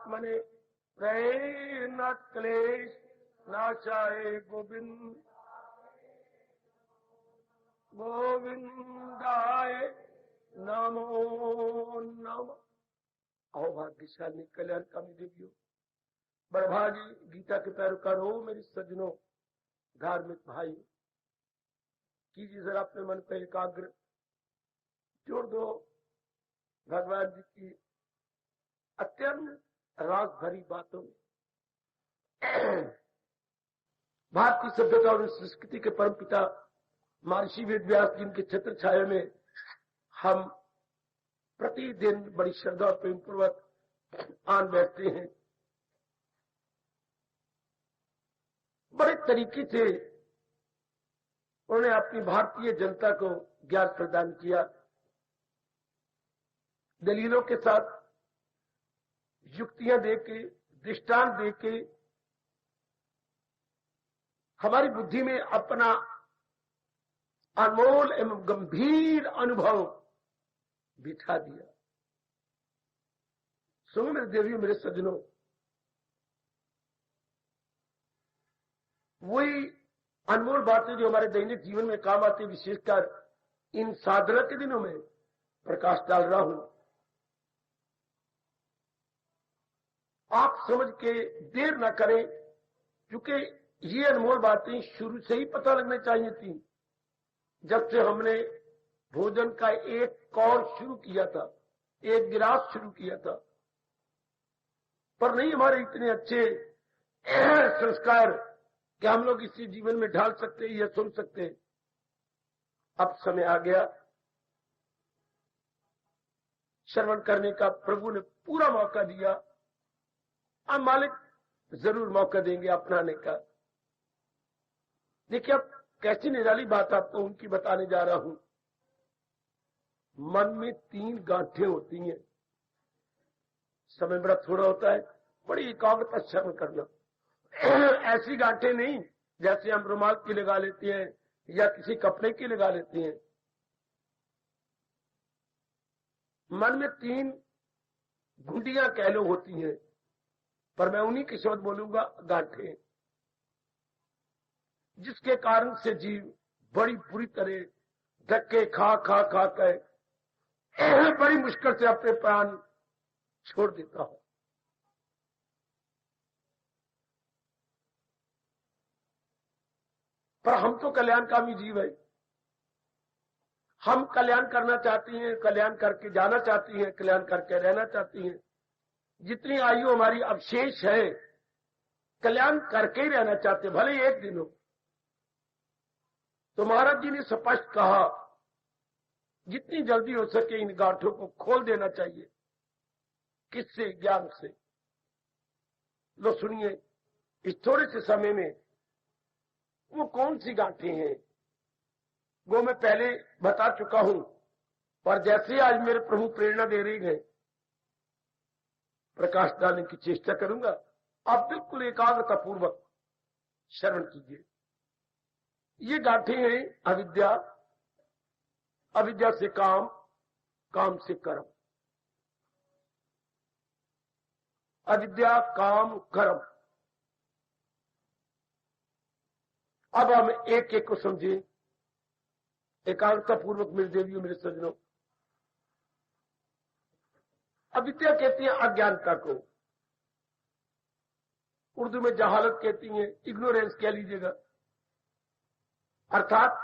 परमात्मने प्रेरणा क्लेश नाशाय गोविंद गोविंदाय नमो नमः। आओ भाग्यशाली कल्याणकामी देवियों, बड़भागी गीता के पैरोकार हो मेरे सज्जनों, धार्मिक भाई, कीजिए जरा अपने मन पर एकाग्र, जोड़ दो भगवान जी की अत्यंत रास भरी बातों में। भारतीय सभ्यता और संस्कृति के परम पिता महर्षि वेद व्यास जिनके छत्र छाया में हम प्रतिदिन बड़ी श्रद्धा और प्रेम पूर्वक आन बैठते हैं। बड़े तरीके से उन्होंने अपनी भारतीय जनता को ज्ञान प्रदान किया, दलीलों के साथ, युक्तियां देके, दृष्टांत देके हमारी बुद्धि में अपना अनमोल एवं गंभीर अनुभव बिठा दिया। सुनो मेरे देवियों, मेरे सज्जनों, वही अनमोल बातें जो हमारे दैनिक जीवन में काम आती, विशेषकर इन साधना के दिनों में प्रकाश डाल रहा हूं। आप समझ के देर न करें, क्योंकि ये अनमोल बातें शुरू से ही पता लगनी चाहिए थी। जब से हमने भोजन का एक कौर शुरू किया था, एक गिलास शुरू किया था, पर नहीं हमारे इतने अच्छे संस्कार कि हम लोग इसी जीवन में ढाल सकते या सुन सकते। अब समय आ गया श्रवण करने का, प्रभु ने पूरा मौका दिया। अब मालिक जरूर मौका देंगे अपनाने का। देखिए, अब कैसी निराली बात आपको उनकी बताने जा रहा हूं। मन में 3 गांठें होती हैं, समय बड़ा थोड़ा होता है, बड़ी एकाग्रता श्रवण करना। ऐसी गांठें नहीं जैसे हम रुमाल की लगा लेते हैं या किसी कपड़े की लगा लेते हैं। मन में 3 घुंडियां कह लो होती हैं, पर मैं उन्हीं के शब्द बोलूंगा, गांठें, जिसके कारण से जीव बड़ी बुरी तरह धक्के खा खा खा कर बड़ी मुश्किल से अपने प्राण छोड़ देता है। पर हम तो कल्याणकामी जीव है, हम कल्याण करना चाहती हैं, कल्याण करके जाना चाहती हैं, कल्याण करके रहना चाहती हैं। जितनी आयु हमारी अवशेष है, कल्याण करके ही रहना चाहते, भले एक दिन हो। तो महाराज जी ने स्पष्ट कहा, जितनी जल्दी हो सके इन गांठों को खोल देना चाहिए। किससे? ज्ञान से। लो सुनिए, इस थोड़े से समय में वो कौन सी गांठें हैं वो मैं पहले बता चुका हूं, पर जैसे आज मेरे प्रभु प्रेरणा दे रही है, प्रकाश डालने की चेष्टा करूंगा। आप बिल्कुल एकाग्रता पूर्वक श्रवण कीजिए। ये गांठें हैं अविद्या, अविद्या से काम, काम से कर्म। अविद्या, काम, कर्म। अब हम एक एक को समझे एकाग्रता पूर्वक मेरे देवियों, मेरे सज्जनों। अविद्या कहती है अज्ञानता को, उर्दू में जहालत कहती है, इग्नोरेंस कह लीजिएगा। अर्थात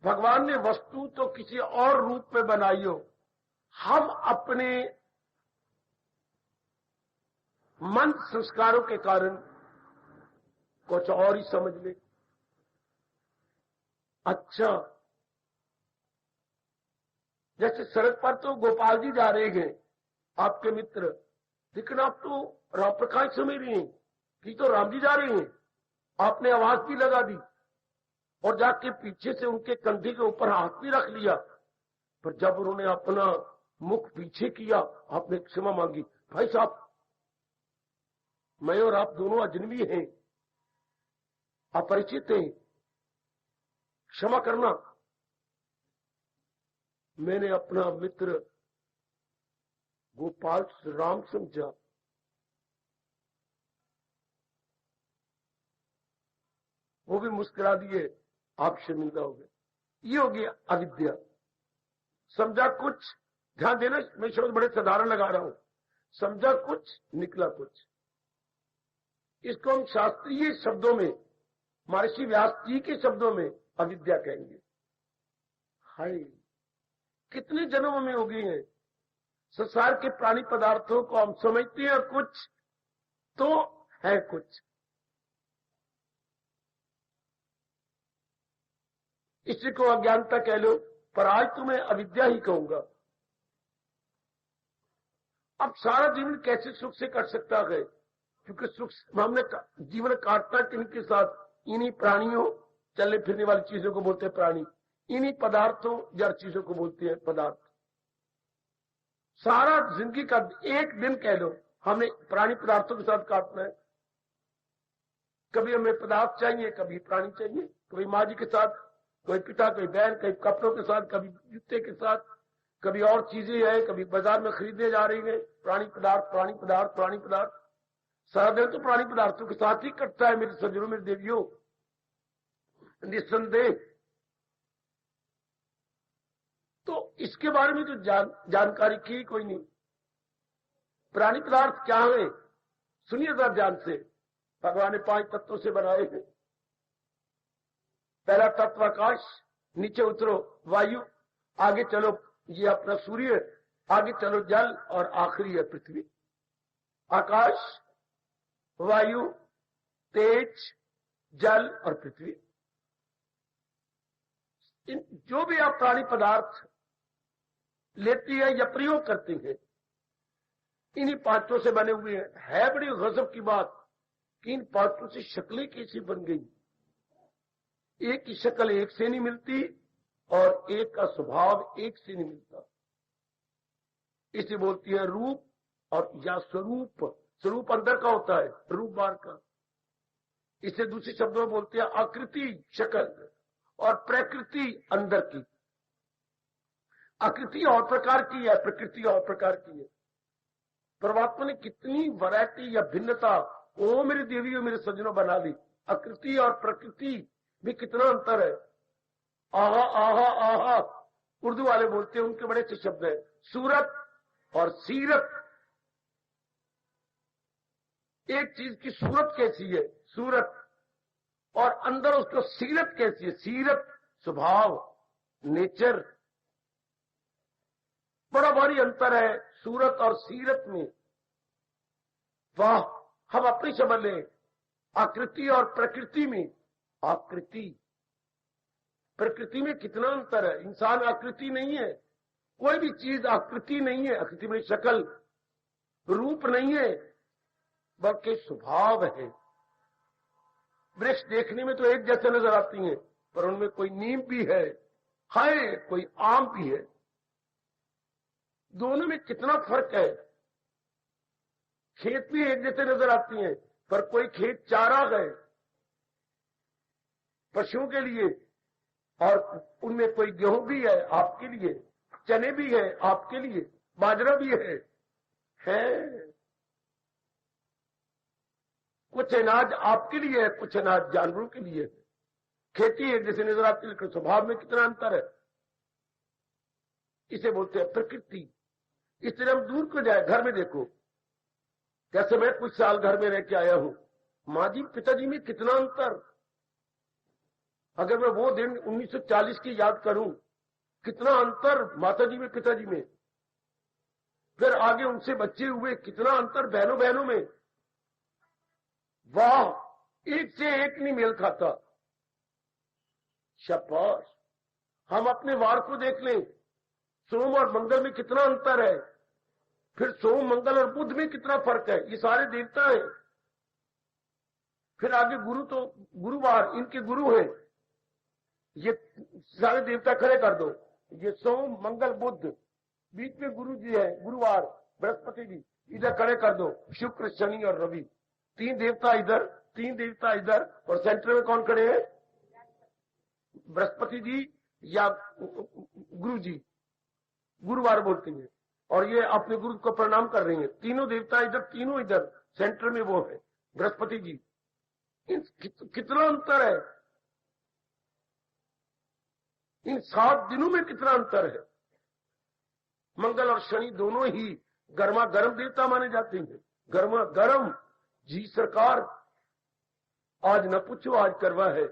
भगवान ने वस्तु तो किसी और रूप में बनाई हो, हम अपने मन संस्कारों के कारण कुछ और ही समझ ले। अच्छा, जैसे सड़क पर तो गोपाल जी जा रहे हैं, आपके मित्र, लेकिन आप तो राम प्रकाश समझ रहे हैं कि तो राम जी जा रहे हैं। आपने आवाज भी लगा दी और जाके पीछे से उनके कंधे के ऊपर हाथ भी रख लिया, पर जब उन्होंने अपना मुख पीछे किया, आपने क्षमा मांगी। भाई साहब, मैं और आप दोनों अजनबी हैं, अपरिचित हैं, क्षमा करना। मैंने अपना मित्र गोपाल राम समझा, वो भी मुस्कुरा दिए, आप शर्मिंदा हो गए। ये हो गया अविद्या। समझा कुछ, ध्यान देना, मैं शब्द बड़े साधारण लगा रहा हूं, समझा कुछ निकला कुछ। इसको हम शास्त्रीय शब्दों में, महर्षि व्यास जी के शब्दों में अविद्या कहेंगे। हाय, कितने जन्मों में हो गई हैं। संसार के प्राणी पदार्थों को हम समझते हैं कुछ तो है कुछ। इसी को अज्ञानता कह लो, पर आज तो मैं अविद्या ही कहूंगा। अब सारा जीवन कैसे सुख से कट सकता है, क्योंकि सुख हमने जीवन काटना किनके साथ, इन्हीं प्राणियों, चलने फिरने वाली चीजों को बोलते हैं प्राणी, इन्हीं पदार्थों, जड़ चीजों को बोलते हैं पदार्थ। सारा जिंदगी का एक दिन कह लो हमने प्राणी पदार्थों के साथ काटना है। कभी हमें पदार्थ चाहिए, कभी प्राणी चाहिए, कभी माँ जी के साथ, कोई पिता, कोई बहन, कभी कपड़ों के साथ, कभी जूते के साथ, कभी और चीजें हैं, कभी बाजार में खरीदने जा रही है। प्राणी पदार्थ, प्राणी पदार्थ, प्राणी पदार्थ, सारा दिन तो प्राणी पदार्थों के साथ ही कटता है मेरे सज्जनों, मेरे देवियों, निस्संदेह। तो इसके बारे में तो जानकारी की कोई नहीं। प्राणी पदार्थ क्या है, सुनिए जरा ध्यान से। भगवान ने 5 तत्वों से बनाए हैं। पहला तत्व आकाश, नीचे उतरो वायु, आगे चलो ये अपना सूर्य, आगे चलो जल, और आखिरी है पृथ्वी। आकाश, वायु, तेज, जल और पृथ्वी। जो भी आप प्राणी पदार्थ लेती है या प्रयोग करती है, इन्हीं 5 से बने हुए हैं। है बड़ी गजब की बात कि इन 5 से शक्लें कैसी बन गई। एक की शक्ल एक से नहीं मिलती और एक का स्वभाव एक से नहीं मिलता। इसे बोलती है रूप और या स्वरूप। स्वरूप अंदर का होता है, रूप बाहर का। इसे दूसरे शब्दों में बोलते हैं आकृति, शक्ल, और प्रकृति अंदर की। आकृति और प्रकार की है, प्रकृति और प्रकार की है। परमात्मा ने कितनी वैरायटी या भिन्नता, ओ मेरी देवियों, मेरे सज्जनों, बना ली। आकृति और प्रकृति भी कितना अंतर है। आहा आहा आहा, उर्दू वाले बोलते हैं, उनके बड़े अच्छे शब्द है, सूरत और सीरत। एक चीज की सूरत कैसी है, सूरत, और अंदर उसको सीरत कैसी है, सीरत, स्वभाव, नेचर। बड़ा भारी अंतर है सूरत और सीरत में। वाह, हम अपनी समझ लें, आकृति और प्रकृति में। आकृति प्रकृति में कितना अंतर है। इंसान आकृति नहीं है, कोई भी चीज आकृति नहीं है। आकृति में शक्ल, रूप नहीं है, बल्कि स्वभाव है। वृक्ष देखने में तो एक जैसे नजर आती हैं, पर उनमें कोई नीम भी है, कोई आम भी है। दोनों में कितना फर्क है। खेत भी एक जैसे नजर आती हैं, पर कोई खेत चारा है पशुओं के लिए, और उनमें कोई गेहूं भी है आपके लिए, चने भी है आपके लिए, बाजरा भी है। कुछ अनाज आपके लिए है, कुछ अनाज जानवरों के लिए है। खेती एक जैसे नजर आती है, लेकिन स्वभाव में कितना अंतर है। इसे बोलते हैं प्रकृति। इस तरह हम दूर को जाए, घर में देखो, कैसे मैं कुछ साल घर में रह के आया हूं, माँ जी पिताजी में कितना अंतर। अगर मैं वो दिन 1940 की याद करूं, कितना अंतर माता जी में, पिताजी में। फिर आगे उनसे बच्चे हुए, कितना अंतर बहनों बहनों में। वाह, एक से एक नहीं मेल खाता। शाबाश। हम अपने वार को देख लें, सोम और मंगल में कितना अंतर है। फिर सोम, मंगल और बुध में कितना फर्क है। ये सारे देवता हैं। फिर आगे गुरु, तो गुरुवार इनके गुरु हैं। ये सारे देवता खड़े कर दो। ये सोम, मंगल, बुध, बीच में गुरु जी है, गुरुवार, बृहस्पति जी, इधर खड़े कर दो, शुक्र, शनि और रवि। 3 देवता इधर, 3 देवता इधर, और सेंटर में कौन खड़े हैं? बृहस्पति जी या गुरु जी, गुरुवार बोलते हैं। और ये अपने गुरु को प्रणाम कर रही हैं। तीनों देवता इधर, तीनों इधर, सेंटर में वो है बृहस्पति जी। कितना अंतर है इन 7 दिनों में, कितना अंतर है। मंगल और शनि दोनों ही गर्मा गर्म देवता माने जाते हैं। गर्मा गर्म जी सरकार, आज न पूछो आज करवा है।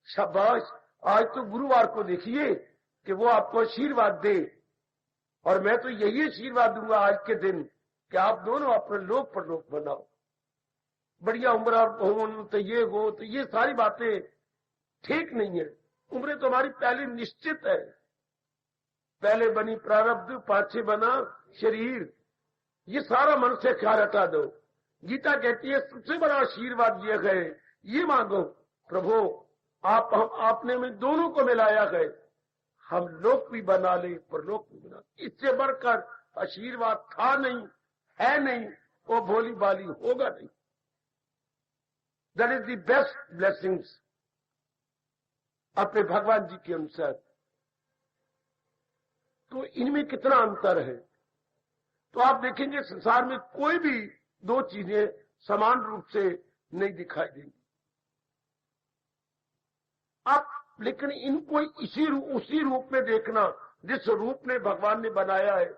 शाबाश, आज तो गुरुवार को देखिए कि वो आपको आशीर्वाद दे, और मैं तो यही आशीर्वाद दूंगा आज के दिन कि आप दोनों अपने लोक परलोक बनाओ, बढ़िया उम्र हो, तो ये हो, तो ये सारी बातें ठीक नहीं है। उम्रें तो हमारी पहले निश्चित है, पहले बनी प्रारब्ध, पाछे बना शरीर। ये सारा मन से ख्याल हटा दो। गीता कहती है सबसे बड़ा आशीर्वाद ये है, ये मांगो प्रभु आपने में दोनों को मिलाया है, हम लोक भी बना ले परलोक भी बना। इससे बढ़कर आशीर्वाद था नहीं, है नहीं, वो भोली बाली होगा नहीं। That is the best blessings अपने भगवान जी के अनुसार। तो इनमें कितना अंतर है। तो आप देखेंगे संसार में कोई भी 2 चीजें समान रूप से नहीं दिखाई देंगी। आप लेकिन इनको उसी रूप में देखना जिस रूप में भगवान ने बनाया है।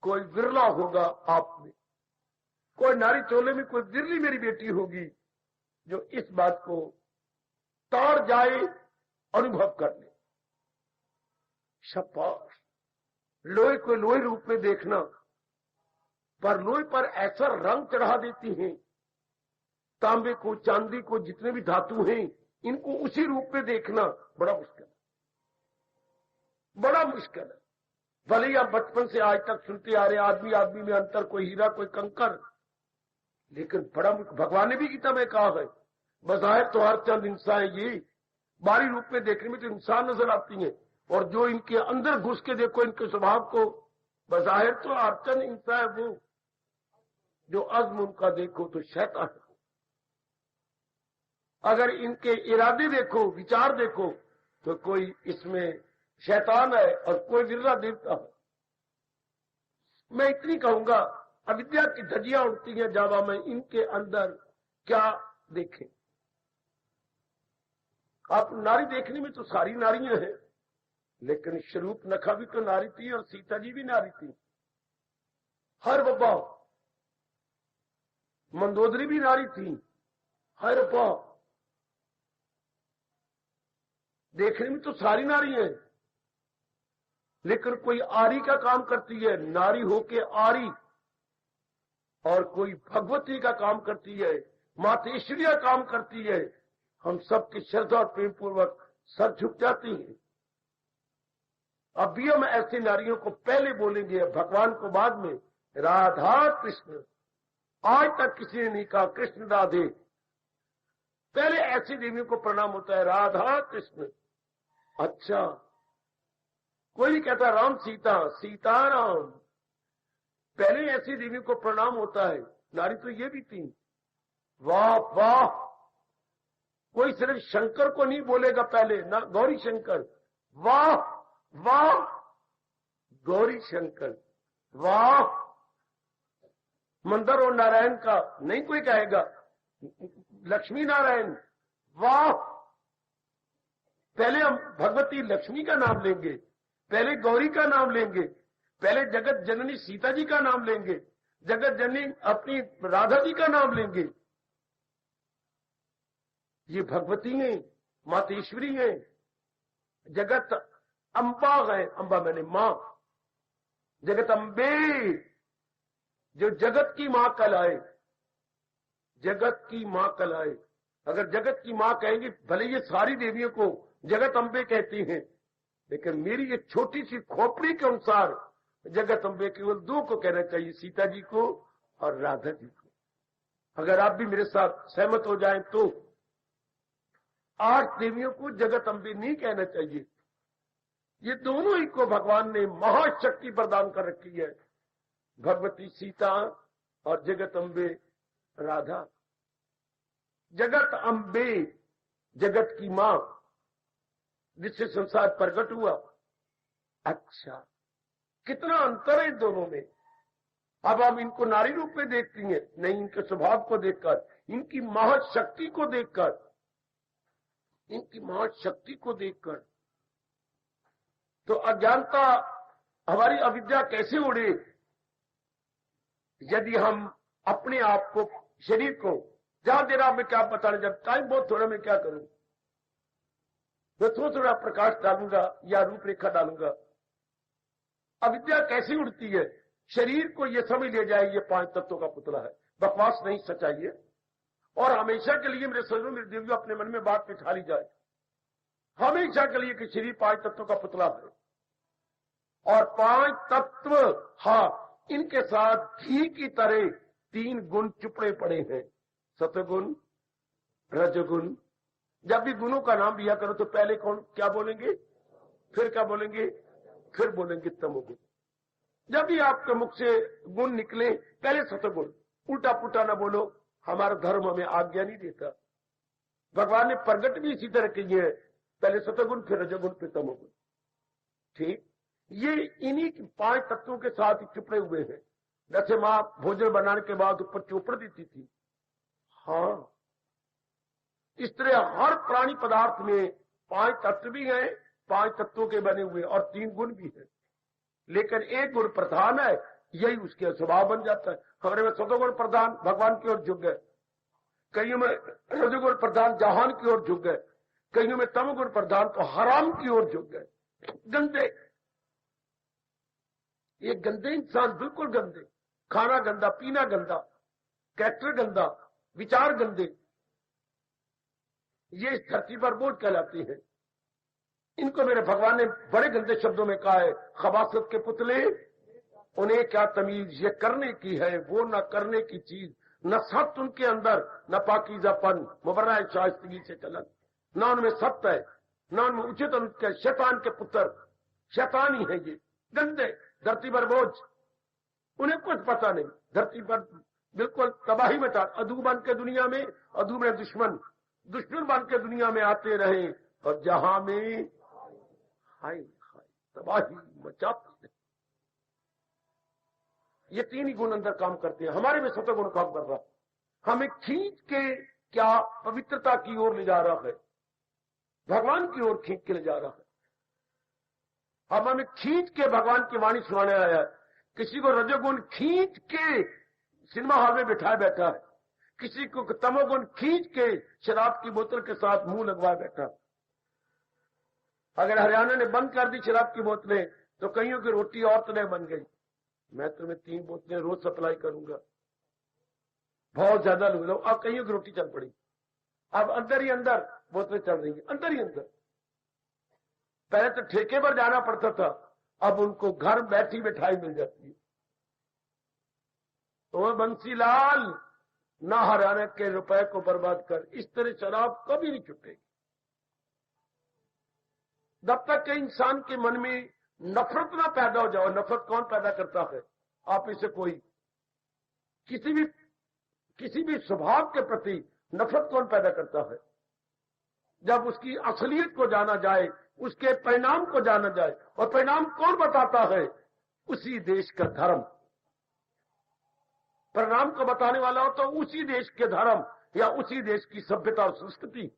कोई विरला होगा आप में, कोई नारी चोले में कोई विरली मेरी बेटी होगी जो इस बात को तार जाए, अनुभव कर ले। शाबाश, लोहे को लोहे रूप में देखना, पर लोहे पर ऐसा रंग चढ़ा देती हैं। तांबे को, चांदी को, जितने भी धातु हैं, इनको उसी रूप में देखना बड़ा मुश्किल है, बड़ा मुश्किल है। भले ही आप बचपन से आज तक सुनते आ रहे आदमी आदमी में अंतर, कोई हीरा कोई कंकर, लेकिन बड़ा भगवान ने भी गीता में कहा है बज़ाहिर तो हर चंद इंसान है, ये बाहरी रूप में देखने में तो इंसान नजर आती है, और जो इनके अंदर घुस के देखो इनके स्वभाव को, बज़ाहिर तो हर चंद इंसान है, वो जो अज़्म उनका देखो तो शैतान है। अगर इनके इरादे देखो, विचार देखो, तो कोई इसमें शैतान है और कोई विरला देवता है। मैं इतनी कहूंगा, अविद्या की धज्जियां उड़ती हैं जावा में, इनके अंदर क्या देखें। आप नारी देखने में तो सारी नारियां हैं, लेकिन शरूप नखा भी तो नारी थी और सीता जी भी नारी थी। हर बब्बा मंदोदरी भी नारी थी। हर बब्बा देखने में तो सारी नारी हैं, लेकिन कोई आरी का काम करती है, नारी होके आरी, और कोई भगवती का काम करती है, मातेश्वरिया काम करती है। हम सबकी श्रद्धा और प्रेम पूर्वक सर झुक जाती हैं। अब भी हम ऐसी नारियों को पहले बोलेंगे, भगवान को बाद में। राधा कृष्ण, आज तक किसी ने नहीं कहा कृष्ण राधे, पहले ऐसी देवियों को प्रणाम होता है, राधा कृष्ण। अच्छा, कोई नहीं कहता राम सीता, सीता राम, पहले ऐसी देवियों को प्रणाम होता है। नारी तो ये भी थी। वाह वाह, कोई सिर्फ शंकर को नहीं बोलेगा पहले ना, गौरी शंकर, वाह वाह गौरी शंकर, वाह। मंदर और नारायण का नहीं कोई कहेगा, लक्ष्मी नारायण, वाह। पहले हम भगवती लक्ष्मी का नाम लेंगे, पहले गौरी का नाम लेंगे, पहले जगत जननी सीता जी का नाम लेंगे, जगत जननी अपनी राधा जी का नाम लेंगे। ये भगवती हैं, मातेश्वरी हैं, जगत अंबा है, अंबा मैंने मां, जगत अंबे, जो जगत की मां कहलाए, जगत की मां कहलाए। अगर जगत की मां कहेंगे, भले ये सारी देवियों को जगत अंबे कहती हैं, लेकिन मेरी ये छोटी सी खोपड़ी के अनुसार जगत अंबे केवल 2 को कहना चाहिए, सीता जी को और राधा जी को। अगर आप भी मेरे साथ सहमत हो जाएं तो 8 देवियों को जगत अंबे नहीं कहना चाहिए। ये दोनों ही को भगवान ने महाशक्ति प्रदान कर रखी है, भगवती सीता और जगत अंबे राधा। जगत अंबे, जगत की मां, जिससे संसार प्रकट हुआ, अच्छा, कितना अंतर है इन दोनों में। अब हम इनको नारी रूप में देखती हैं, नहीं, इनके स्वभाव को देखकर, इनकी महाशक्ति को देखकर, इनकी महाशक्ति को देखकर। तो अज्ञानता, हमारी अविद्या कैसे उड़े यदि हम अपने आप को, शरीर को, जहां देर मैं क्या बताने, जब टाइम बहुत थोड़ा, मैं क्या करूं, मैं थोड़ा प्रकाश डालूंगा या रूपरेखा डालूंगा। अविद्या कैसे उड़ती है, शरीर को ये समझ ले जाए ये 5 तत्वों का पुतला है, बकवास नहीं, सच्चाई है। और हमेशा के लिए मेरे सजनों, मेरे देवियों, अपने मन में बात बिठा ली जाए, हमेशा के लिए कि शरीर 5 तत्वों का पुतला है। और 5 तत्व, हाँ, इनके साथ घी की तरह 3 गुण चुपड़े पड़े हैं, सतगुण, रजगुण। जब भी गुणों का नाम लिया करो तो पहले कौन क्या बोलेंगे, फिर क्या बोलेंगे, फिर बोलेंगे तमोगुण। जब भी आपके मुख से गुण निकले पहले सतगुण, उल्टा पुल्टा ना बोलो, हमारा धर्म हमें आज्ञा नहीं देता। भगवान ने प्रगट भी इसी तरह की है, पहले सतगुण, फिर रजगुण, फिर तमोगुण। ठीक, ये इन्हीं 5 तत्वों के साथ चुपड़े हुए हैं। जैसे मां भोजन बनाने के बाद ऊपर चोपड़ देती थी, हाँ, इस तरह हर प्राणी पदार्थ में 5 तत्व भी हैं, 5 तत्वों के बने हुए, और 3 गुण भी हैं। लेकिन एक गुण प्रधान है, यही उसके स्वभाव बन जाता है। हमारे में सतोगुण प्रधान भगवान की ओर झुक गए, कईयों में रजोगुण प्रधान जहान की ओर झुक गए, कईयों में तमोगुण प्रधान तो हराम की ओर झुक गए। गंदे, ये गंदे इंसान, बिल्कुल गंदे, खाना गंदा, पीना गंदा, कैरेक्टर गंदा, विचार गंदे, ये इस धरती पर बोझ कहलाती है। इनको मेरे भगवान ने बड़े गंदे शब्दों में कहा है, खबासत के पुतले, उन्हें क्या तमीज, ये करने की है, वो न करने की चीज, न सत्य उनके अंदर, न पाकीज़ापन, मुबर्रा शाइस्तगी से चलन, न उनमें सत्य है, न उनमें उचित अनुचित, शैतान के पुत्र, शैतान ही है ये, गंदे, धरती पर बोझ, उन्हें कुछ पता नहीं, धरती पर बिल्कुल तबाही मचा, अधू बन के दुनिया में, अधू में दुश्मन, दुश्मन बन के दुनिया में आते रहे, और जहां में हाय हाय तबाही मचाते हैं। ये 3 ही गुण अंदर काम करते हैं, हमारे में सतगुण काम कर रहा, हमें खींच के क्या पवित्रता की ओर ले जा रहा है, भगवान की ओर खींच के ले जा रहा है। अब हमें खींच के भगवान की वाणी सुनाने आया है। किसी को रजोगुण खींच के सिनेमा हॉल में बिठाए बैठा है, किसी को तमोगुण खींच के शराब की बोतल के साथ मुंह लगवाए बैठा। अगर हरियाणा ने बंद कर दी शराब की बोतलें तो कईयों की रोटी और तरह बन गई। मैं तुम्हें 3 बोतलें रोज सप्लाई करूंगा, बहुत ज्यादा लोग, अब कईयों की रोटी चल पड़ी। अब अंदर ही अंदर बोतलें चल रही है, अंदर ही अंदर। पहले तो ठेके पर जाना पड़ता था, अब उनको घर बैठी बैठाई मिल जाती है। तो बंसीलाल, ना हरियाणा के रुपए को बर्बाद कर, इस तरह शराब कभी नहीं छूटेगी। जब तक कि इंसान के मन में नफरत ना पैदा हो जाओ। नफरत कौन पैदा करता है? आप इसे कोई किसी भी स्वभाव के प्रति नफरत कौन पैदा करता है? जब उसकी असलियत को जाना जाए, उसके परिणाम को जाना जाए, और परिणाम कौन बताता है? उसी देश का धर्म। परिणाम को बताने वाला हो तो उसी देश के धर्म या उसी देश की सभ्यता और संस्कृति।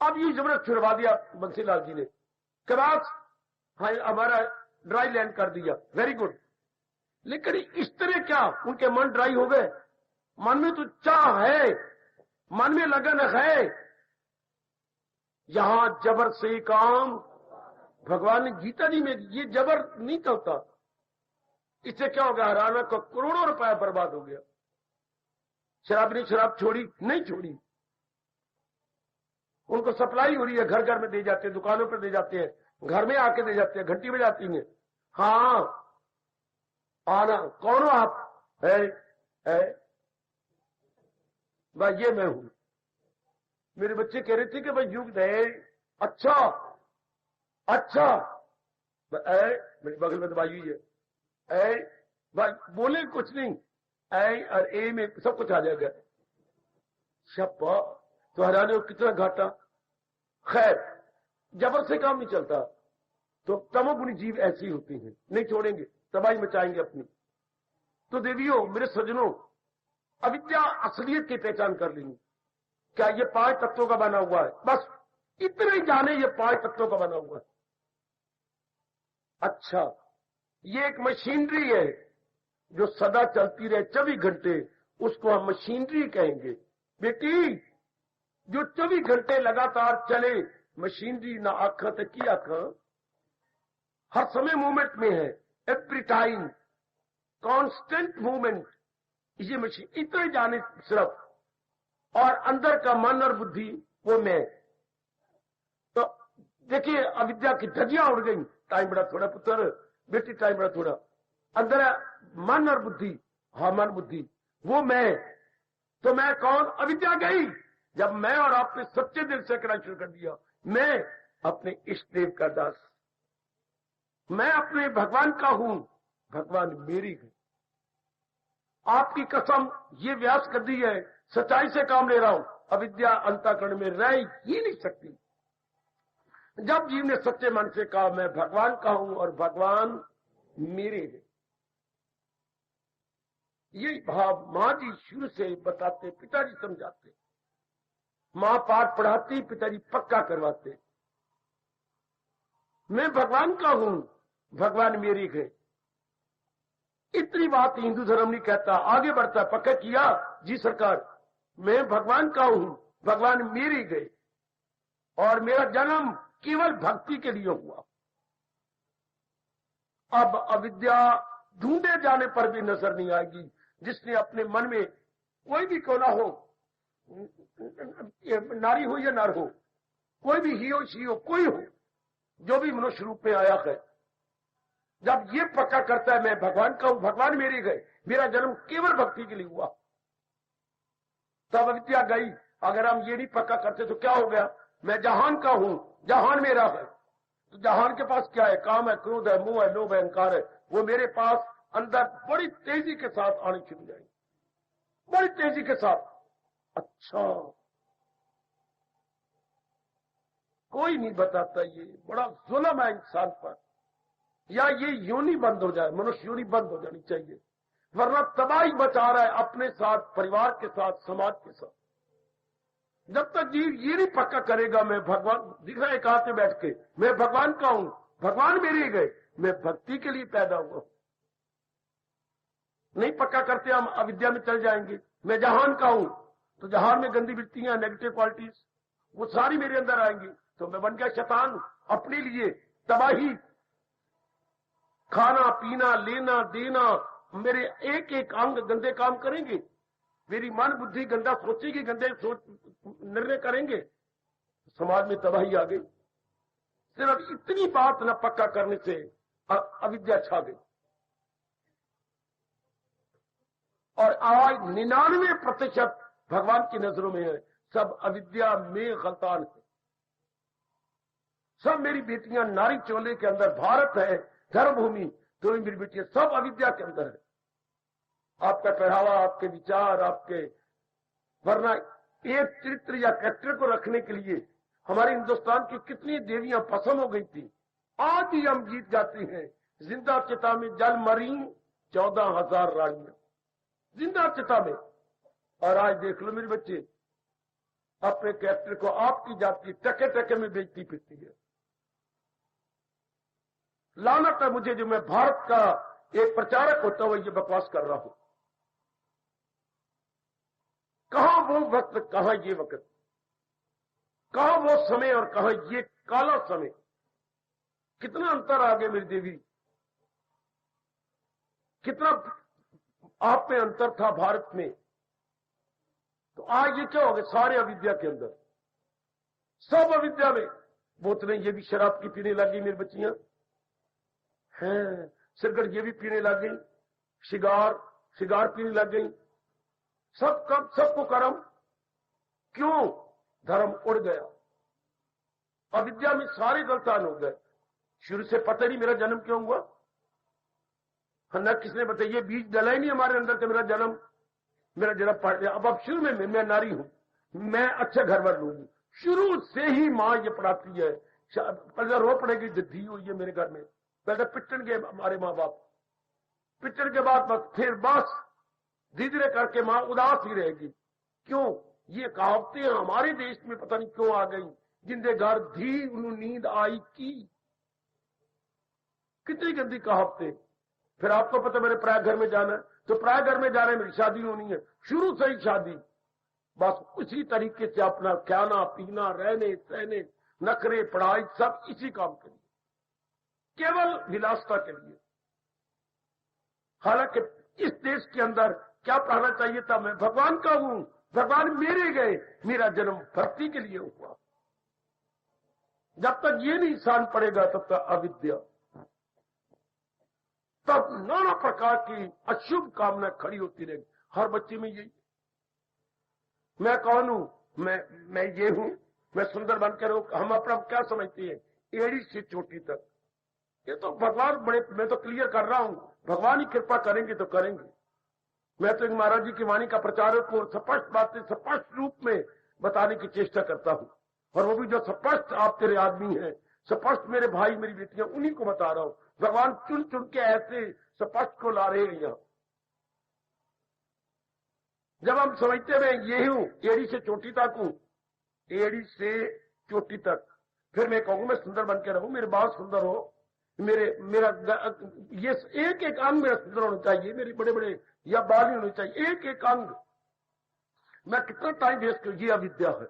अब ये जबरदस्त छुड़वा दिया बंसीलाल जी ने कि बस हाँ हमारा ड्राई लैंड कर दिया, वेरी गुड। लेकिन इस तरह क्या उनके मन ड्राई हो गए? मन में तो चाह है, मन में लगन है। यहां जबर से काम, भगवान ने गीता जी में ये जबर नहीं चलता। इससे क्या हो गया? हरियाणा का करोड़ों रुपया बर्बाद हो गया। शराब ने शराब छोड़ी नहीं छोड़ी, उनको सप्लाई हो रही है, घर घर में दे जाते हैं, दुकानों पर दे जाते हैं, घर में आके दे जाते हैं, घंटी बजाती हैं। हाँ आना, कौन हो आप? है भाई ये मैं हूं। मेरे बच्चे कह रहे थे कि भाई युग है। अच्छा मेरी बगल में दवाई हुई है। भाई बोले कुछ नहीं, ऐ और ए में सब कुछ आ जाएगा। शप्पा तो हरियाणा को कितना घाटा। खैर जबर से काम नहीं चलता। तो तमोगुणी जीव ऐसी होती हैं, नहीं छोड़ेंगे, तबाही मचाएंगे अपनी। तो देवियों, मेरे सज्जनों, अविद्या असलियत की पहचान कर लेनी। क्या ये 5 तत्वों का बना हुआ है? बस इतना ही जाने, ये 5 तत्वों का बना हुआ है। अच्छा, ये एक मशीनरी है जो सदा चलती रहे 24 घंटे, उसको हम मशीनरी कहेंगे। बेटी, जो 24 घंटे लगातार चले, मशीनरी ना आखा तक की आखा, हर समय मूवमेंट में है, एवरी टाइम कांस्टेंट मूवमेंट, ये मशीन। इतने जाने सिर्फ, और अंदर का मन और बुद्धि वो मैं। तो देखिए, अविद्या की धज्जियां उड़ गई। टाइम बड़ा थोड़ा पुत्र, बेटी टाइम बड़ा थोड़ा। अंदर मन और बुद्धि, हाँ मन बुद्धि, वो मैं। तो मैं कौन? अविद्या गई। जब मैं और आपने सच्चे दिल से कहना शुरू कर दिया, मैं अपने इष्ट देव का दास, मैं अपने भगवान का हूं, भगवान मेरी है। आपकी कसम, ये व्यास कर दी है, सच्चाई से काम ले रहा हूं। अविद्या अंतःकरण में रह ही नहीं सकती। जब जीव ने सच्चे मन से कहा मैं भगवान का हूं और भगवान मेरे हैं, ये भाव मां जी शुरू से बताते, पिताजी समझाते, मां पाठ पढ़ाती, पिताजी पक्का करवाते। मैं भगवान का हूं, भगवान मेरी है। इतनी बात हिंदू धर्म नहीं कहता, आगे बढ़ता, पक्का किया जी सरकार, मैं भगवान का हूं, भगवान मेरी गए, और मेरा जन्म केवल भक्ति के लिए हुआ। अब अविद्या ढूंढे जाने पर भी नजर नहीं आएगी। जिसने अपने मन में, कोई भी क्यों ना हो, नारी हो या नर हो, कोई भी ही हो शी हो, कोई हो, जो भी मनुष्य रूप में आया है, जब ये पक्का करता है मैं भगवान का हूं, भगवान मेरे गए, मेरा जन्म केवल भक्ति के लिए हुआ, तब अविद्या गई। अगर हम ये नहीं पक्का करते तो क्या हो गया? मैं जहान का हूं, जहान मेरा है। तो जहान के पास क्या है? काम है, क्रोध है, मोह है, लोभ है, अहंकार है। वो मेरे पास अंदर बड़ी तेजी के साथ आने शुरू जाएंगे, बड़ी तेजी के साथ। अच्छा, कोई नहीं बताता, ये बड़ा जुल्म है इंसान पर। या ये योनि बंद हो जाए, मनुष्य योनि बंद हो जानी चाहिए, वरना तबाही बचा रहा है अपने साथ, परिवार के साथ, समाज के साथ। जब तक जीव ये नहीं पक्का करेगा मैं भगवान, दिख रहा है एक हाथ में बैठ के, मैं भगवान का हूं, भगवान मेरे गए, मैं भक्ति के लिए पैदा हुआ, नहीं पक्का करते हम अविद्या में चल जाएंगे। मैं जहान का हूं, तो जहान में गंदी वृत्तियां, नेगेटिव क्वालिटीज, वो सारी मेरे अंदर आएंगी, तो मैं बन गया शैतान। अपने लिए तबाही, खाना पीना, लेना देना, मेरे एक एक अंग गंदे काम करेंगे, मेरी मन बुद्धि गंदा सोचेगी, गंदे सोच निर्णय करेंगे, समाज में तबाही आ गई। सिर्फ इतनी बात न पक्का करने से अविद्या छा गई। और आज 99% भगवान की नजरों में है, सब अविद्या में गलतान है। सब मेरी बेटियां नारी चोले के अंदर, भारत है धर्मभूमि, तो मेरी बेटियां सब अविद्या के अंदर है। आपका पहरावा, आपके विचार, आपके, वरना एक चरित्र या कैरेक्टर को रखने के लिए हमारे हिंदुस्तान की कितनी देवियां पसंद हो गई थी, आज ही हम जीत जाते हैं। जिंदा चिता में जल मरी 14,000 रानियां, जिंदा चिता में। और आज देख लो मेरे बच्चे, अपने कैरेक्टर को आपकी जाति टके टके में बेचती फिरती है। लानत है मुझे जो मैं भारत का एक प्रचारक होता हुआ ये बकवास कर रहा हूं। कहां वो वक्त, कहां ये वक्त, कहां वो समय और कहां ये काला समय। कितना अंतर आ गया मेरी देवी, कितना आप में अंतर था भारत में। तो आज ये क्या हो गया? सारे अविद्या के अंदर, सब अविद्या में। बोतलें ये भी शराब की पीने लग गई मेरी बच्चियां हैं, सिगरेट ये भी पीने लग गई, सिगार पीने लग गई। सब कब, सबको कर्म, क्यों? धर्म उड़ गया, अविद्या में सारे गलतान हो गए। शुरू से पता नहीं मेरा जन्म क्यों हुआ, न किसने बताया, ये बीज डला ही नहीं हमारे अंदर कि मेरा जन्म पड़ गया। अब शुरू में मैं नारी हूं, मैं अच्छा घर भर लूंगी। शुरू से ही मां ये पढ़ाती है पहले रो पड़ेगी, धी हुई है मेरे घर में, पहले पिटनगे हमारे माँ बाप, पिटन के बाद बस फिर बस धीरे धीरे करके मां उदास ही रहेगी। क्यों? ये कहावतें हमारे देश में पता नहीं क्यों आ गई, जिंदे घर धी उन्हें नींद आई की। कितनी गंदी कहावतें। फिर आपको पता मेरे प्राय घर में जाना है, तो प्राय घर में जाने मेरी शादी होनी है, शुरू से ही शादी, बस उसी तरीके से अपना खाना पीना रहने सहने नखरे पढ़ाई सब इसी काम के लिए, केवल विलासता के लिए। हालांकि इस देश के अंदर क्या पढ़ना चाहिए था, मैं भगवान का हूं, भगवान मेरे गए, मेरा जन्म भक्ति के लिए हुआ। जब तक ये नहीं शान पड़ेगा तब तक अविद्या, तब नाना प्रकार की अशुभ कामना खड़ी होती रहेगी हर बच्चे में। यही मैं कौन हूं, मैं ये हूं, मैं सुंदर बनकर हूं। हम अपना क्या समझते हैं, एड़ी से चोटी तक। ये तो भगवान बड़े, मैं तो क्लियर कर रहा हूं, भगवान ही कृपा करेंगे तो करेंगे। मैं तो एक महाराज जी की वाणी का प्रचारक को स्पष्ट बातें स्पष्ट रूप में बताने की चेष्टा करता हूं, और वो भी जो स्पष्ट आप तेरे आदमी हैं, स्पष्ट मेरे भाई मेरी बेटियां, उन्हीं को बता रहा हूं। भगवान चुन चुन के ऐसे स्पष्ट को ला रहे हैं यहां। जब हम समझते हैं ये हूं, एड़ी से चोटी तक हूं, एड़ी से चोटी तक, फिर मैं कहूंगा मैं सुंदर बन के रहूं, मेरे बाल सुंदर हो, मेरा ये एक एक अंग मेरा सुंदर होना चाहिए, मेरे बड़े बड़े या बाल नहीं होने चाहिए, एक एक अंग। मैं कितना टाइम वेस्ट करूं, ये अविद्या है।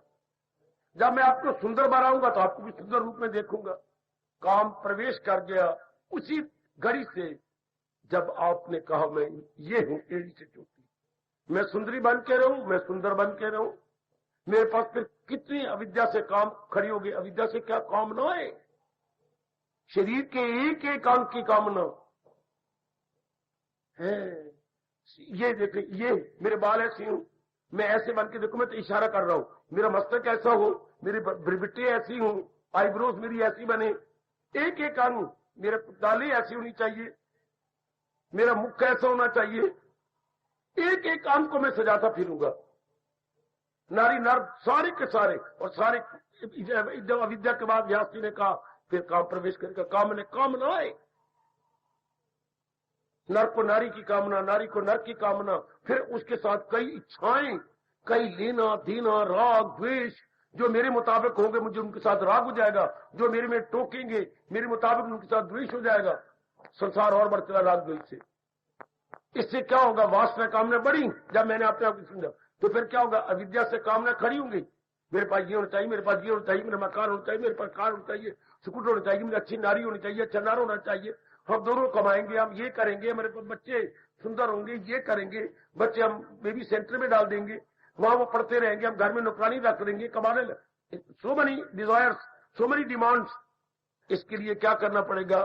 जब मैं आपको सुंदर बनाऊंगा तो आपको भी सुंदर रूप में देखूंगा। काम प्रवेश कर गया उसी घड़ी से जब आपने कहा मैं ये हूं एड़ी से चोटी, मैं सुंदरी बन के रहूं, मैं सुंदर बन के रहूं। मेरे पास फिर कितनी अविद्या से काम खड़ी होगी। अविद्या से क्या कामना है? शरीर के एक एक अंग की कामना है। ये देखिए, ये मेरे बाल ऐसे हूं, मैं ऐसे बन के देखो, मैं तो इशारा कर रहा हूं, मेरा मस्तक ऐसा हो, मेरी ब्रिबिटे ऐसी हो, आईब्रोज मेरी ऐसी बने, एक एक अंग, मेरे दालें ऐसी होनी चाहिए, मेरा मुख ऐसा होना चाहिए, एक एक अंग को मैं सजाता फिरूंगा। नारी नर सारे के सारे, और सारे जब अविद्या के बाद व्यास जी ने कहा फिर काम प्रवेश करके काम ने कामना है। नर को नारी की कामना, नारी को नर की कामना, फिर उसके साथ कई इच्छाएं, कई लेना देना, राग द्वेष, जो मेरे मुताबिक होंगे मुझे उनके साथ राग हो जाएगा, जो मेरे में टोकेंगे मेरे मुताबिक उनके साथ द्वेष हो जाएगा। संसार और बढ़ चला राग द्वेष से। इससे क्या होगा? वासना कामना बढ़ी। जब मैंने अपने आप को समझा तो फिर क्या होगा? अविद्या से कामना खड़ी होंगी। मेरे पास ये होना चाहिए, मेरे पास ये होना चाहिए, मेरा मकान होना चाहिए, मेरे पास कार होना चाहिए, स्कूटर होना चाहिए, मुझे अच्छी नारी होनी चाहिए, अच्छा नार होना चाहिए, हम दोनों कमाएंगे, हम ये करेंगे, मेरे बच्चे सुंदर होंगे, ये करेंगे, बच्चे हम बेबी सेंटर में डाल देंगे, वहां वो पढ़ते रहेंगे, हम घर में नौकरानी रख देंगे, कमाने। So many desires, so many demands. इसके लिए क्या करना पड़ेगा?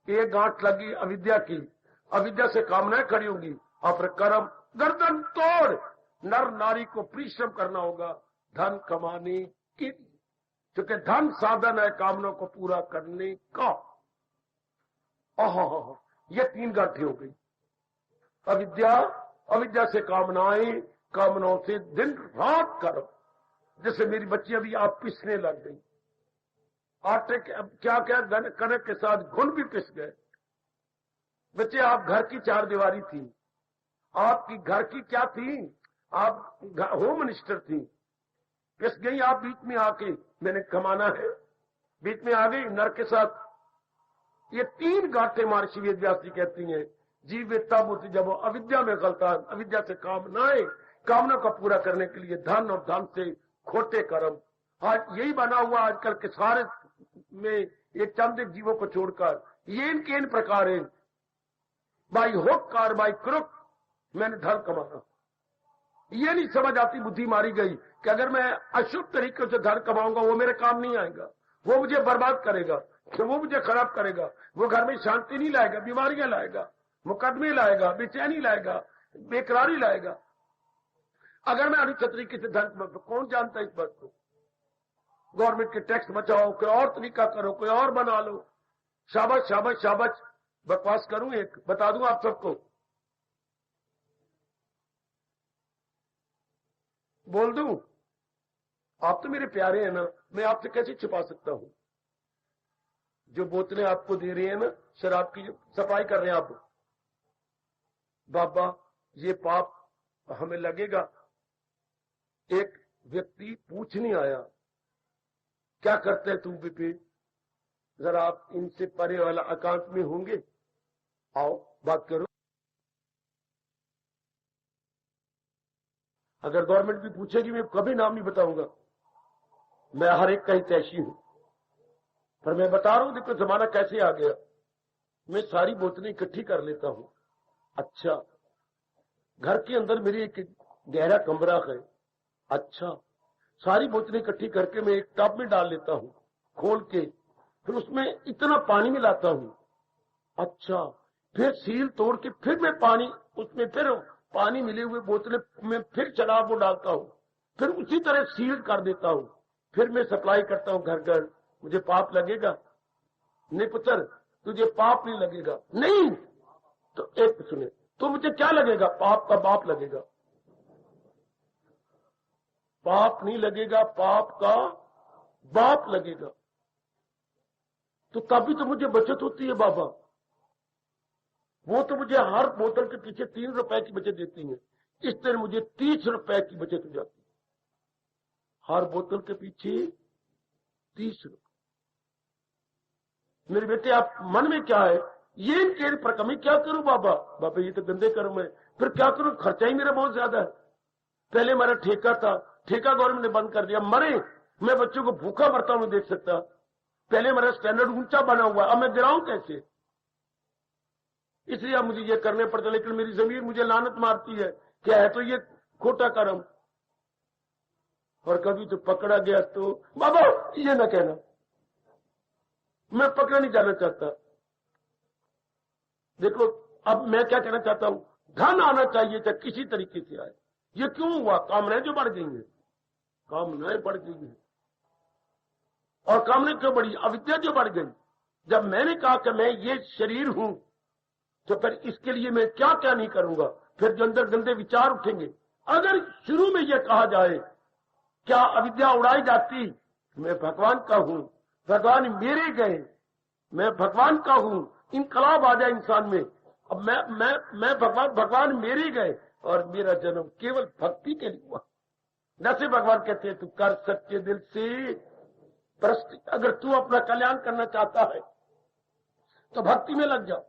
एक गांठ लगी अविद्या की, अविद्या से कामनाएं खड़ी होंगी, और कर्म गर्दन तोड़ नर नारी को परिश्रम करना होगा धन कमाने के लिए, क्योंकि धन साधन है कामना को पूरा करने का। ये तीन गांठें हो गई। अविद्या, अविद्या से कामनाएं, कामनाओं से दिन रात कर्म। जैसे मेरी बच्ची अभी आप पिसने लग गई, आटे क्या क्या कनक के साथ घुन भी पिस गए। बच्चे, आप घर की चार दीवारी थी, आपकी घर की क्या थी? आप होम मिनिस्टर थी, पिस गई आप बीच में आके, मैंने कमाना है, बीच में आ गई नर के साथ। ये तीन गांठें महर्षि वेदव्यास जी कहती हैं, जीव तब होती जब वो अविद्या में गलता, अविद्या से कामनाएं, कामना को पूरा करने के लिए धन, और धन से खोटे कर्म। आज यही बना हुआ आजकल के सारे में, ये चंद जीवों को छोड़कर ये इनके इन प्रकार है, बाई होक कार बाई क्रुक मैंने धन कमाना। ये नहीं समझ आती, बुद्धि मारी गई कि अगर मैं अशुभ तरीके से धन कमाऊंगा वो मेरे काम नहीं आएगा, वो मुझे बर्बाद करेगा, कि वो मुझे खराब करेगा, वो घर में शांति नहीं लाएगा, बीमारियां लाएगा, मुकदमे लाएगा, बेचैनी लाएगा, बेकरारी लाएगा। अगर मैं अनुचित तरीके से धन कमाऊं, कौन जानता है इस बात को? गवर्नमेंट के टैक्स बचाओ, कोई और तरीका करो, कोई और बना लो। शाबाश शाबाश शाबाश। बकवास करूं, एक बता दूं आप सबको, बोल दूं? आप तो मेरे प्यारे हैं ना, मैं आपसे कैसे छिपा सकता हूं? जो बोतलें आपको दे रहे हैं ना, शराब की सप्लाई कर रहे हैं आप, बाबा ये पाप हमें लगेगा। एक व्यक्ति पूछने आया, क्या करते हैं तुम बिपिन, जरा आप इनसे परे वाला एकांत में होंगे, आओ बात करो। अगर गवर्नमेंट भी पूछेगी मैं कभी नाम नहीं बताऊंगा, मैं हर एक का हितैषी हूं, पर मैं बता रहा हूं देखो जमाना कैसे आ गया। मैं सारी बोतलें इकट्ठी कर लेता हूं। अच्छा, घर के अंदर मेरी एक गहरा कमरा है। अच्छा, सारी बोतलें इकट्ठी करके मैं एक टब में डाल लेता हूं खोल के, फिर उसमें इतना पानी मिलाता हूं। अच्छा, फिर सील तोड़ के फिर मैं पानी उसमें फिर पानी मिले हुए बोतलें में फिर शराब को डालता हूं, फिर उसी तरह सील कर देता हूं, फिर मैं सप्लाई करता हूं घर घर। मुझे पाप लगेगा? नहीं पुत्र, तुझे पाप नहीं लगेगा। नहीं तो एक सुने, तो मुझे क्या लगेगा? पाप का बाप लगेगा। पाप नहीं लगेगा, पाप का बाप लगेगा। तो तभी तो मुझे बचत होती है बाबा। वो तो मुझे हर बोतल के पीछे 3 रुपए की बचत देती है, इस तरह मुझे 30 रुपए की बचत हो जाती है। हर बोतल के पीछे 30 रुपए। मेरे बेटे आप मन में क्या है, ये इनके पर मैं क्या करूं बाबा? बाबा ये तो गंदे कर्म है, फिर क्या करूं? खर्चा ही मेरा बहुत ज्यादा है। पहले मेरा ठेका था, ठेका गवर्नमेंट ने बंद कर दिया। मरे मैं बच्चों को भूखा मरता हूं देख सकता। पहले मेरा स्टैंडर्ड ऊंचा बना हुआ, अब मैं गिराऊं कैसे? इसलिए अब मुझे ये करने पड़ते, लेकिन मेरी जमीन मुझे लानत मारती है, क्या है तो ये खोटा कर्म। और कभी तो पकड़ा गया तो बाबा ये ना कहना, मैं पकड़ा नहीं जाना चाहता। देखो अब मैं क्या कहना चाहता हूं, धन आना चाहिए चाहे किसी तरीके से आए। ये क्यों हुआ? कामनाएं जो बढ़ गई हैं, कामनाएं बढ़ गई हैं। और कामनाएं क्यों बढ़ी? अविद्या जो बढ़ गई। जब मैंने कहा कि मैं ये शरीर हूं, तो फिर इसके लिए मैं क्या क्या नहीं करूंगा, फिर जो अंदर गंदे विचार उठेंगे। अगर शुरू में यह कहा जाए, क्या अविद्या उड़ाई जाती, मैं भगवान का हूं, भगवान मेरे गए, मैं भगवान का हूं, इनकलाब आ जाए इंसान में। अब मैं भगवान मेरे गए और मेरा जन्म केवल भक्ति के लिए हुआ। जैसे भगवान कहते हैं तू कर सच्चे दिल से प्रस्तुत, अगर तू अपना कल्याण करना चाहता है तो भक्ति में लग जाओ।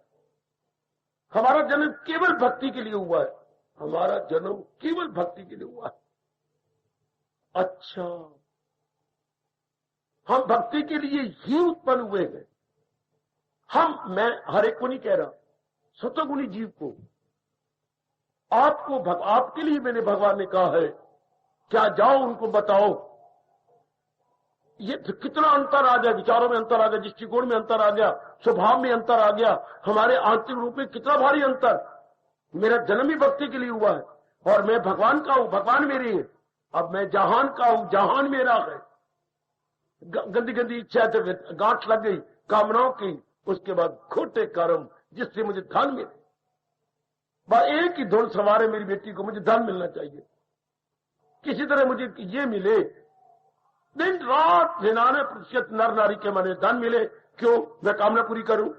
हमारा जन्म केवल भक्ति के लिए हुआ है, हमारा जन्म केवल भक्ति के लिए हुआ है। अच्छा, हम भक्ति के लिए ही उत्पन्न हुए हैं। मैं हर एक को नहीं कह रहा, सतोगुणी जीव को, आपको आपके लिए मैंने भगवान ने कहा है, क्या जाओ उनको बताओ। ये कितना अंतर आ गया, विचारों में अंतर आ गया, दृष्टिकोण में अंतर आ गया, स्वभाव में अंतर आ गया, हमारे आंतरिक रूप में कितना भारी अंतर। मेरा जन्म ही भक्ति के लिए हुआ है और मैं भगवान का हूं, भगवान मेरे हैं। अब मैं जहान का हूं, जहान मेरा है। गंदी गंदी इच्छा से गांठ लग गई कामनाओं की, उसके बाद खोटे कर्म जिससे मुझे धन मिले। बस एक ही धुन सवार है मेरी बेटी को, मुझे धन मिलना चाहिए, किसी तरह मुझे ये मिले। दिन रात 99% नर नारी के मन में धन मिले। क्यों? मैं कामना पूरी करूं।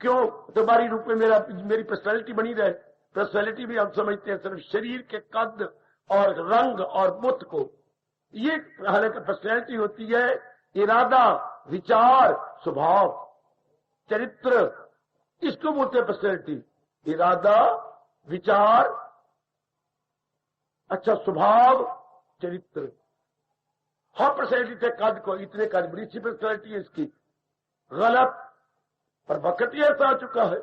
क्यों? तो बारी रूप में मेरी पर्सनैलिटी बनी रहे। पर्सनैलिटी भी हम समझते हैं सिर्फ शरीर के कद और रंग और बुत को, ये हालांकि पर्सनैलिटी होती है इरादा, विचार, स्वभाव, चरित्र, इसको बोलते हैं पर्सनैलिटी। इरादा, विचार, अच्छा स्वभाव, चरित्र। हाँ पर्सनैलिटी थे कद को, इतने कद, बड़ी सी पर्सनैलिटी है इसकी, गलत। पर वक्त ही ऐसा आ चुका है।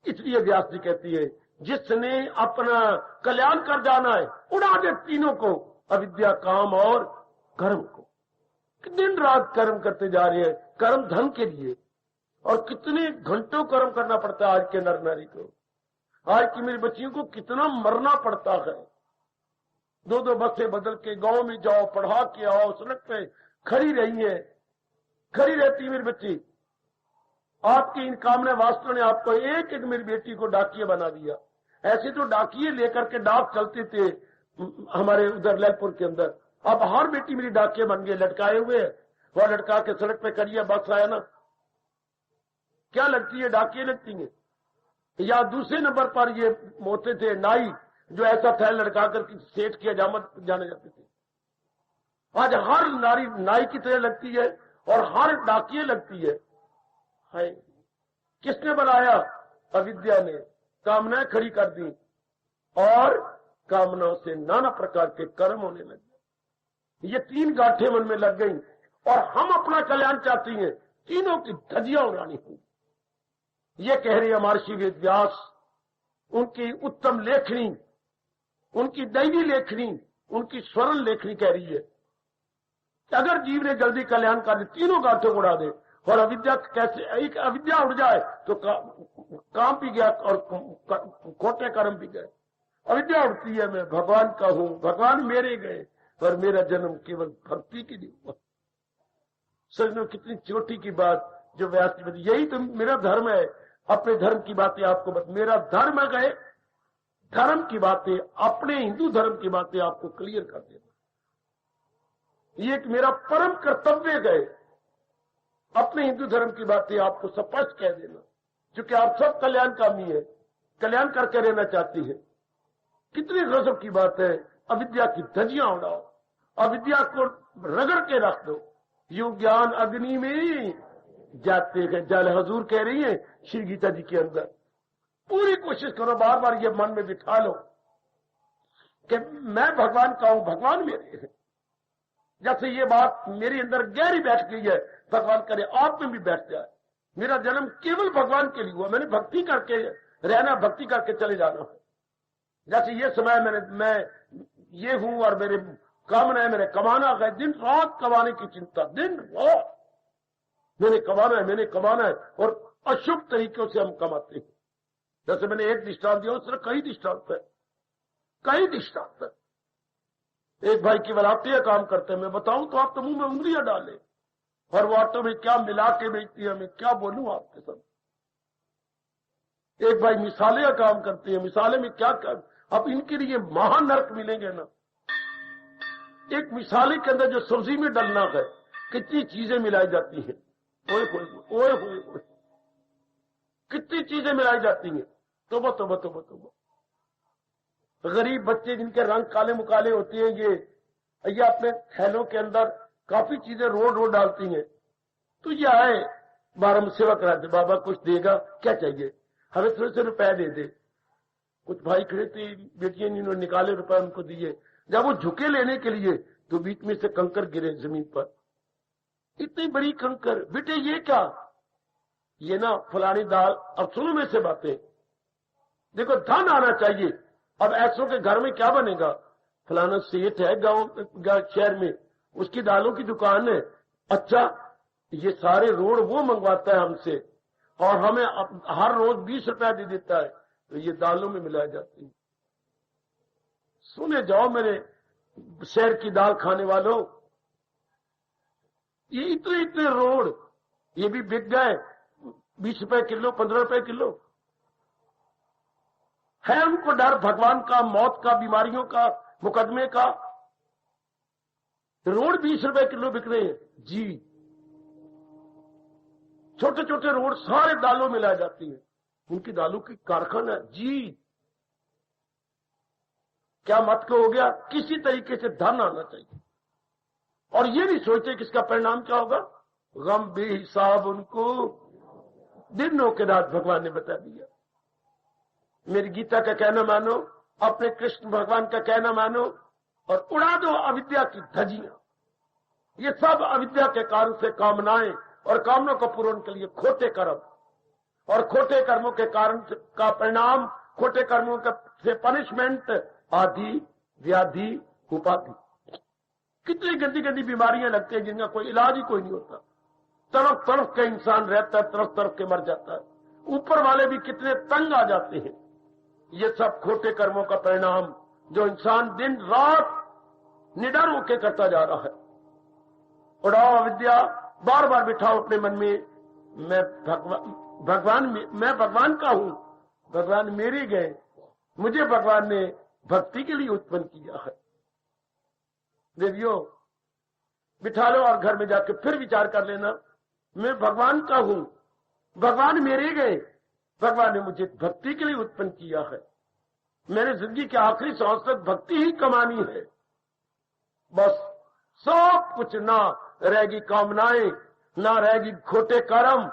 इसलिए व्यास जी कहती है, जिसने अपना कल्याण कर जाना है उड़ा दे तीनों को, अविद्या, काम और कर्म को। दिन रात कर्म करते जा रहे हैं, कर्म धन के लिए, और कितने घंटों कर्म करना पड़ता है आज के नर नारी को। आज की मेरी बच्चियों को कितना मरना पड़ता है। 2-2 बसें बदल के गांव में जाओ, पढ़ा के आओ, सड़क पे खड़ी रही है, खड़ी रहती है मेरी बच्ची। आपकी इन कामना वास्तव ने आपको एक एक मेरी बेटी को डाकिया बना दिया। ऐसे तो डाकिए लेकर के डाक चलते थे हमारे उधर लैलपुर के अंदर, अब हर बेटी मेरी डाकिया बन गई, लटकाए हुए। वह लटका के सड़क पे करिए, बस आया ना, क्या लगती है? डाकिये लगती हैं। या दूसरे नंबर पर ये होते थे नाई, जो ऐसा थैल लड़का कर सेठ की हजामत जाने जाते थे। आज हर नारी नाई की तरह लगती है और हर डाकिये लगती है। किसने बनाया? अविद्या ने कामनाएं खड़ी कर दी और कामनाओं से नाना प्रकार के कर्म होने लगे। ये तीन गांठें मन में लग गई और हम अपना कल्याण चाहती हैं, तीनों की धजियां उड़ानी होगी। ये कह रही है महर्षि वेद व्यास, उनकी उत्तम लेखनी, उनकी दैवी लेखनी, उनकी स्वर्ण लेखनी कह रही है कि अगर जीव ने जल्दी कल्याण कर दी, तीनों गांठों को उड़ा दे और अविद्या कैसे, एक अविद्या उड़ जाए तो काम भी गया और खोटे कर्म भी गए। अविद्या उड़ती है मैं भगवान का हूं, भगवान मेरे गए, पर मेरा जन्म केवल भक्ति के लिए हुआ। सजनों, कितनी चोटी की बात जो व्यास जी बताई। यही तो मेरा धर्म है, अपने धर्म की बातें आपको मेरा धर्म है गए, धर्म की बातें, अपने हिंदू धर्म की बातें आपको क्लियर कर देना। ये एक मेरा परम कर्तव्य गए, अपने हिंदू धर्म की बातें आपको स्पष्ट कह देना, क्योंकि आप सब कल्याणकामी है, कल्याण करके रहना चाहती है। कितनी गजब की बात है। अविद्या की धजियां उड़ाओ, अविद्या को रगड़ के रख दो। यू ज्ञान अग्नि में जाते हैं जल, हजूर कह रही है श्री गीता जी के अंदर। पूरी कोशिश करो, बार बार ये मन में बिठा लो कि मैं भगवान का हूं, भगवान मेरे हैं। जैसे ये बात मेरे अंदर गहरी बैठ गई है, भगवान करे आप में भी बैठ जाए। मेरा जन्म केवल भगवान के लिए हुआ, मैंने भक्ति करके रहना, भक्ति करके चले जाना है। जैसे ये समय मैं ये हूं और मेरे कामना है, मैंने कमाना है, दिन रात कमाने की चिंता, दिन रात मैंने कमाना है, मैंने कमाना है, और अशुभ तरीकों से हम कमाते हैं। जैसे मैंने एक दृष्टांत दिया, उसने कई दृष्टांत है, कई दृष्टांत है। एक भाई केवल आटे का काम करते हैं, मैं बताऊं तो आप तो मुंह में उंगलियां डाले, और वो आटो में क्या मिला के बेचती है, मैं क्या बोलूं आपके साथ। एक भाई मिसाले का काम करते हैं, मिसाले में क्या कर, अब इनके लिए महानरक मिलेंगे ना। एक मिसाले के अंदर जो सब्जी में डलना है, कितनी चीजें मिलाई जाती हैं, ओए ओए ओए ओए, कितनी चीजें मिलाई जाती हैं। तोबा तोबा तोबा तोबा। गरीब बच्चे जिनके रंग काले मुकाले होते हैं, ये अपने थैलों के अंदर काफी चीजें रोड डालती हैं। तो ये आए, बारह सेवा कराते, बाबा कुछ देगा, क्या चाहिए, हमें थोड़े से रुपए दे दे। कुछ भाई खड़े थे, बेटियां इन्होंने निकाले रुपए उनको दिए। जब वो झुके लेने के लिए तो बीच में से कंकर गिरे जमीन पर, इतनी बड़ी कंकर। बेटे ये क्या, ये ना फलानी दाल। अब सुनो में से बातें, देखो धन आना चाहिए। अब ऐसों के घर में क्या बनेगा, फलाना सेठ है गांव शहर में, उसकी दालों की दुकान है। अच्छा, ये सारे रोड वो मंगवाता है हमसे और हमें हर रोज 20 रुपया दे देता है, तो ये दालों में मिलाई जाती है। सुने जाओ मेरे शहर की दाल खाने वालों, ये इतने इतने रोड ये भी बिक गए 20 रुपए किलो, 15 रुपए किलो। है उनको डर भगवान का, मौत का, बीमारियों का, मुकदमे का। रोड 20 रुपए किलो बिक रहे हैं जी। छोटे छोटे रोड सारे दालों में लाई जाती है, उनकी दालों की कारखाना जी। क्या मत को हो गया, किसी तरीके से धन आना चाहिए और ये नहीं सोचते कि इसका परिणाम क्या होगा। गम बेहिसाब उनको दिनों के रात भगवान ने बता दिया। मेरी गीता का कहना मानो, अपने कृष्ण भगवान का कहना मानो और उड़ा दो अविद्या की धजियां। ये सब अविद्या के कारण से कामनाएं और कामनाओं को पूर्ण के लिए खोटे कर्म, और खोटे कर्मों के कारण का परिणाम, खोटे कर्मों से पनिशमेंट, आदि व्याधि उपाधि। कितनी गंदी गंदी बीमारियां लगती हैं जिनका कोई इलाज ही कोई नहीं होता। तरफ तरफ का इंसान रहता है, तरफ तरफ के मर जाता है। ऊपर वाले भी कितने तंग आ जाते हैं। ये सब खोटे कर्मों का परिणाम जो इंसान दिन रात निडर होकर करता जा रहा है। उड़ाओ अविद्या, बार बार बिठाओ अपने मन में, मैं भगवान का हूं, भगवान मेरे गए, मुझे भगवान ने भक्ति के लिए उत्पन्न किया है। देवियों बिठा लो और घर में जाकर फिर विचार कर लेना, मैं भगवान का हूं, भगवान मेरे गए, भगवान ने मुझे भक्ति के लिए उत्पन्न किया है। मैंने जिंदगी के आखिरी सांस तक भक्ति ही कमानी है। बस सब कुछ, ना रहेगी कामनाएं, ना रहेगी खोटे कर्म,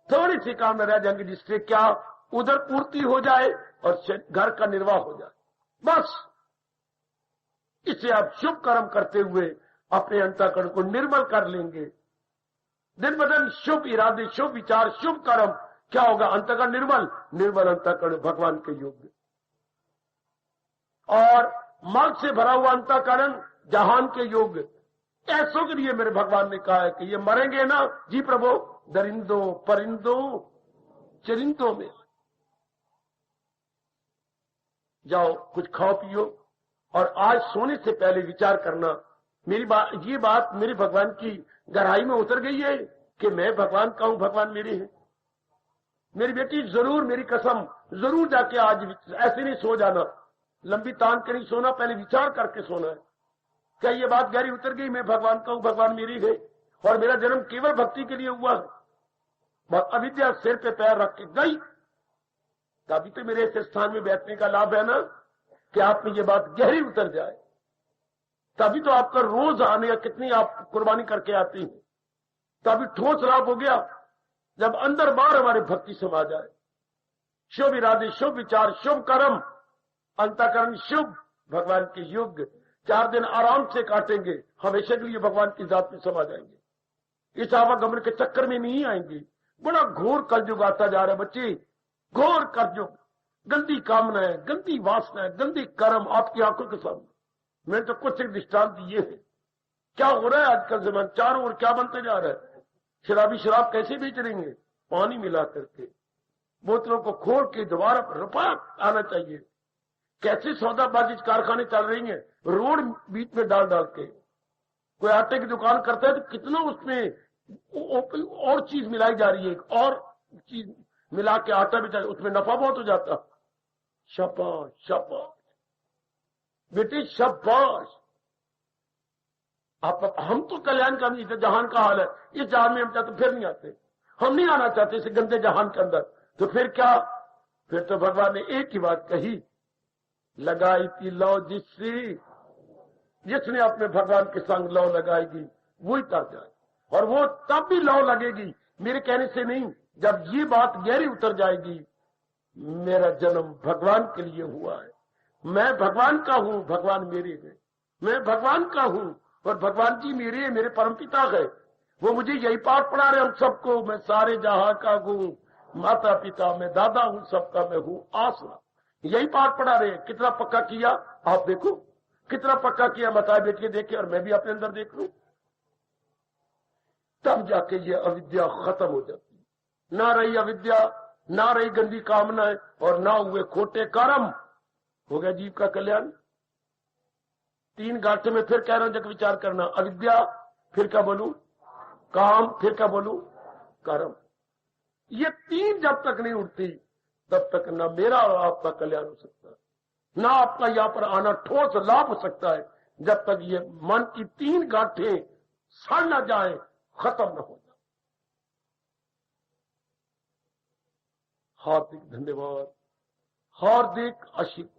थोड़ी सी कामना रह जाएंगी जिससे क्या उधर पूर्ति हो जाए और घर का निर्वाह हो जाए। बस इसे आप शुभ कर्म करते हुए अपने अंतःकरण को निर्मल कर लेंगे। दिन ब दिन शुभ इरादे, शुभ विचार, शुभ कर्म, क्या होगा? अंतःकरण निर्मल, निर्मल अंतःकरण भगवान के योग्य, और मल से भरा हुआ अंतःकरण जहान के योग्य। ऐसों के लिए मेरे भगवान ने कहा है कि ये मरेंगे ना जी प्रभु, दरिंदों परिंदों चरिंदों में जाओ, कुछ खाओ पियो, और आज सोने से पहले विचार करना। ये बात मेरे भगवान की गहराई में उतर गई है कि मैं भगवान का हूं, भगवान मेरे हैं। मेरी बेटी जरूर, मेरी कसम, जरूर जाके आज ऐसे नहीं सो जाना, लंबी तान के नहीं सोना, पहले विचार करके सोना है। क्या ये बात गहरी उतर गई? मैं भगवान का हूं, भगवान मेरी है, और मेरा जन्म केवल भक्ति के लिए हुआ है। अविद्या सिर पे पैर रख के गई, तभी तो मेरे ऐसे स्थान में बैठने का लाभ है ना, कि आप में ये बात गहरी उतर जाए। तभी तो आपका रोज आने, कितनी आप कुर्बानी करके आती हैं, तभी ठोस लाभ हो गया जब अंदर बाहर हमारी भक्ति समा जाए। शुभ इरादे, शुभ विचार, शुभ कर्म, अंतःकरण शुभ, भगवान के योग्य। 4 दिन आराम से काटेंगे, हमेशा के लिए भगवान की जात में समा जाएंगे। इस आवागमन के चक्कर में नहीं आएंगे। बड़ा घोर कलयुग आता जा रहा है बच्चे, घोर कलयुग। गंदी कामनाएं, गंदी वासनाएं, गंदी कर्म आपकी आंखों के सामने। मैंने तो कुछ एक दृष्टांत दिए हैं। क्या हो रहा है आजकल जमाना, चारों ओर क्या बनते जा रहा है। शराबी शराब कैसे बेच देंगे? पानी मिला करके, बोतलों को खोल के दोबारा रुपया आना चाहिए। कैसे सौदाबाजी कारखाने चल रही हैं, रोड बीच में डाल डाल के। कोई आटे की दुकान करता है तो कितना उसमें और चीज मिलाई जा रही है, और चीज मिला के आटा भी, उसमें नफा बहुत हो जाता। शाबाश शाबाश बेटी, शाबाश। हम तो कल्याण का नहीं, जहान का हाल है, इस जहान में हम चाहते फिर नहीं आते, हम नहीं आना चाहते इस गंदे जहान के अंदर। तो फिर क्या? फिर तो भगवान ने एक ही बात कही, लगाई थी लौ जिसने अपने भगवान के संग लौ लगाएगी वही तर जाए, और वो तब भी लौ लगेगी मेरे कहने से नहीं, जब ये बात गहरी उतर जाएगी, मेरा जन्म भगवान के लिए हुआ है, मैं भगवान का हूं, भगवान मेरे है, मैं भगवान का हूं और भगवान जी मेरे है, मेरे परमपिता है। वो मुझे यही पाठ पढ़ा रहे हम सबको, मैं सारे जहां का हूं, माता पिता मैं दादा हूं, सबका मैं हूं आसरा। यही पाठ पढ़ा रहे। कितना पक्का किया आप देखो, कितना पक्का किया बताए बेटिए, देखे, और मैं भी अपने अंदर देख लूं, तब जाके ये अविद्या खत्म हो जाती। ना रही अविद्या, ना रही गंदी कामनाएं, और ना हुए खोटे कर्म, हो गया जीव का कल्याण। 3 गांठे में फिर कह रहा हूं, जब विचार करना, अविद्या, फिर क्या बोलूं, काम, फिर क्या बोलूं, कर्म। ये 3 जब तक नहीं उठती तब तक ना मेरा और आपका कल्याण हो सकता है, ना आपका यहां पर आना ठोस लाभ हो सकता है, जब तक ये मन की 3 गांठें सड़ न जाए, खत्म न हो जाए। हार्दिक धन्यवाद, हार्दिक आशीर्वाद।